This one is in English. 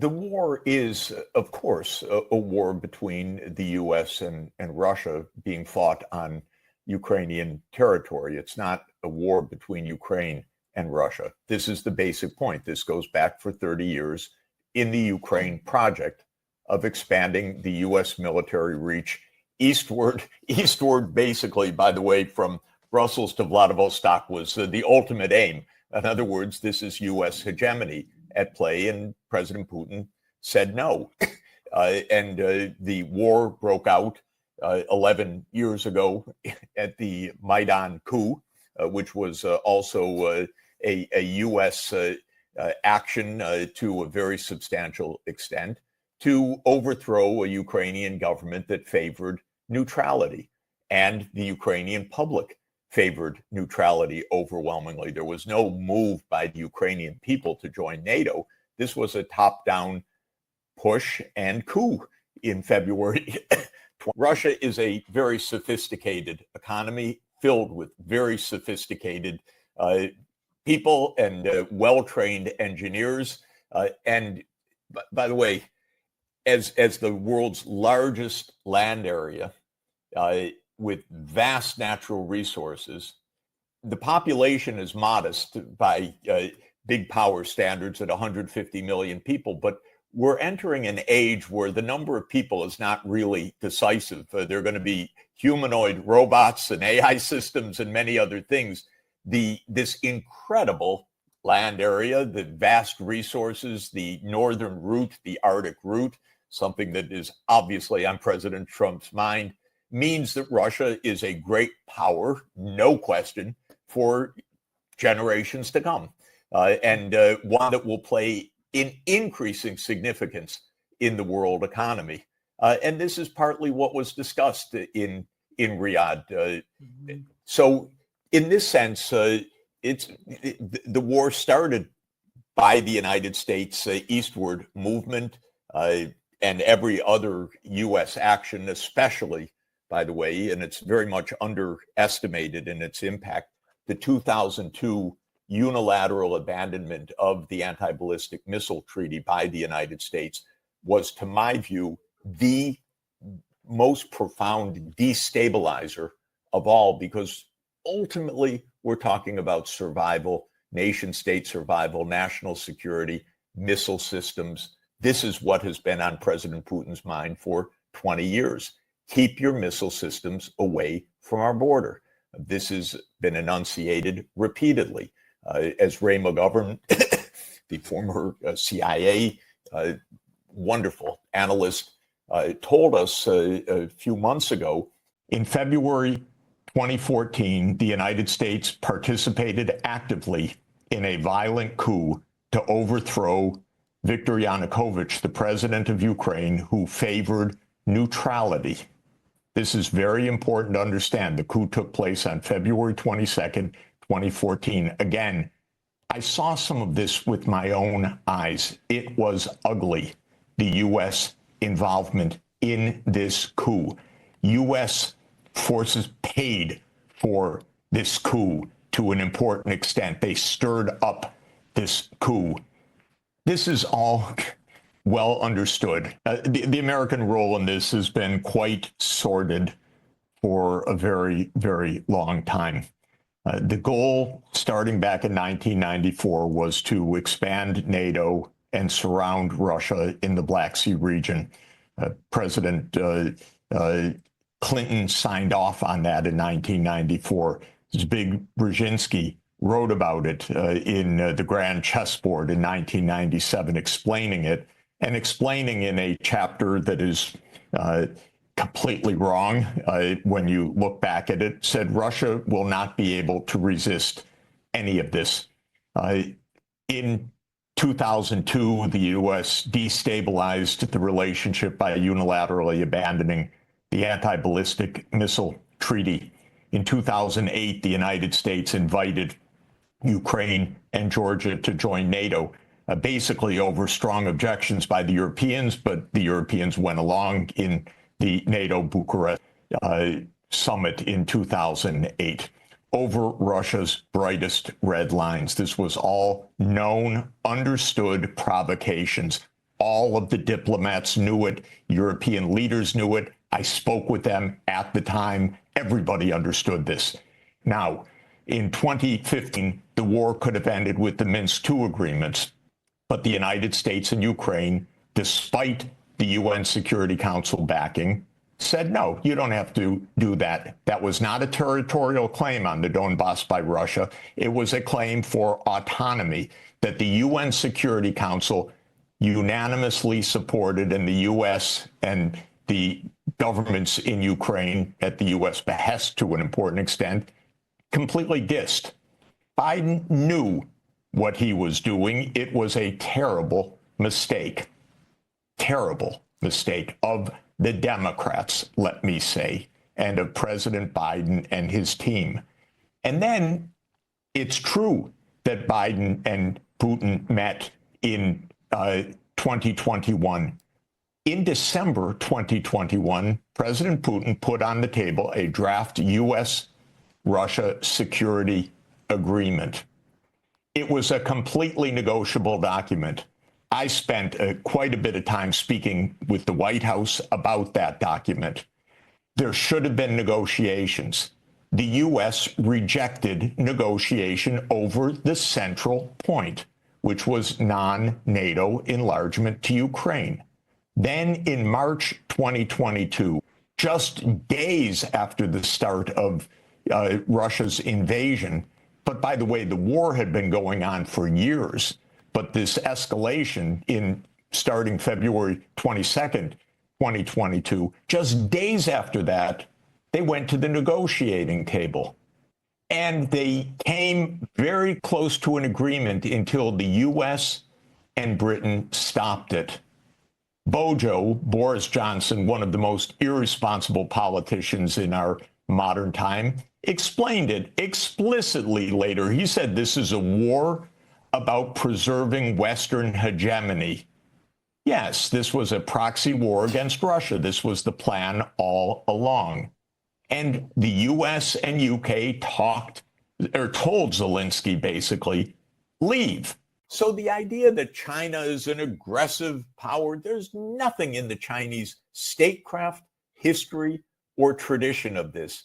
The war is, of course, a war between the U.S. and Russia being fought on Ukrainian territory. It's not a war between Ukraine and Russia. This is the basic point. This goes back for 30 years in the Ukraine project of expanding the U.S. military reach eastward, basically, by the way, from Brussels to Vladivostok was the ultimate aim. In other words, this is U.S. hegemony at play, and President Putin said no. The war broke out 11 years ago at the Maidan coup, which was also a U.S. Action to a very substantial extent to overthrow a Ukrainian government that favored neutrality, and the Ukrainian public favored neutrality overwhelmingly. There was no move by the Ukrainian people to join NATO. This was a top-down push and coup in February. Russia is a very sophisticated economy filled with very sophisticated people and well-trained engineers. And by the way, as the world's largest land area, with vast natural resources, the population is modest by big power standards at 150 million people, but we're entering an age where the number of people is not really decisive. There are going to be humanoid robots and AI systems and many other things. This incredible land area, the vast resources, the northern route, the Arctic route, something that is obviously on President Trump's mind, means that Russia is a great power, no question, for generations to come, and one that will play in increasing significance in the world economy. And this is partly what was discussed in Riyadh. So in this sense, the war started by the United States eastward movement and every other U.S. action, especially, by the way, and it's very much underestimated in its impact, the 2002 unilateral abandonment of the anti-ballistic missile treaty by the United States was, to my view, the most profound destabilizer of all, because ultimately we're talking about survival, nation state survival, national security, missile systems. This is what has been on President Putin's mind for 20 years. Keep your missile systems away from our border. This has been enunciated repeatedly. As Ray McGovern, the former CIA wonderful analyst, told us a few months ago, in February 2014, the United States participated actively in a violent coup to overthrow Viktor Yanukovych, the president of Ukraine, who favored neutrality. This is very important to understand. The coup took place on February 22nd, 2014. Again, I saw some of this with my own eyes. It was ugly, the U.S. involvement in this coup. U.S. forces paid for this coup to an important extent. They stirred up this coup. This is all well understood. The American role in this has been quite sordid for a very, very long time. The goal, starting back in 1994, was to expand NATO and surround Russia in the Black Sea region. President Clinton signed off on that in 1994. Zbig Brzezinski wrote about it in the Grand Chessboard in 1997, explaining it, and explaining in a chapter that is completely wrong when you look back at it, said Russia will not be able to resist any of this. In 2002, the U.S. destabilized the relationship by unilaterally abandoning the anti-ballistic missile treaty. In 2008, the United States invited Ukraine and Georgia to join NATO, basically over strong objections by the Europeans, but the Europeans went along in the NATO Bucharest summit in 2008 over Russia's brightest red lines. This was all known, understood provocations, All of the diplomats knew it. European leaders knew it. I spoke with them at the time. Everybody understood this. Now, in 2015, the war could have ended with the Minsk II agreements, but the United States and Ukraine, despite the UN Security Council backing, said, no, you don't have to do that. That was not a territorial claim on the Donbass by Russia. It was a claim for autonomy that the UN Security Council unanimously supported, and the U.S. and the governments in Ukraine, at the U.S. behest to an important extent, completely dissed. Biden knew what he was doing. It was a terrible mistake of the Democrats, let me say, and of President Biden and his team. And then it's true that Biden and Putin met in 2021. In December 2021, President Putin put on the table a draft U.S.-Russia security agreement. It was a completely negotiable document. I spent quite a bit of time speaking with the White House about that document. There should have been negotiations. The U.S. rejected negotiation over the central point, which was non-NATO enlargement to Ukraine. Then in March 2022, just days after the start of Russia's invasion, but by the way, the war had been going on for years, but this escalation in starting February 22nd, 2022, just days after that, they went to the negotiating table. And they came very close to an agreement until the U.S. and Britain stopped it. BoJo, Boris Johnson, one of the most irresponsible politicians in our modern time, explained it explicitly later. He said this is a war about preserving Western hegemony. Yes, this was a proxy war against Russia. This was the plan all along. And the U.S. and U.K. told Zelensky, basically, leave. So the idea that China is an aggressive power, there's nothing in the Chinese statecraft, history, or tradition of this.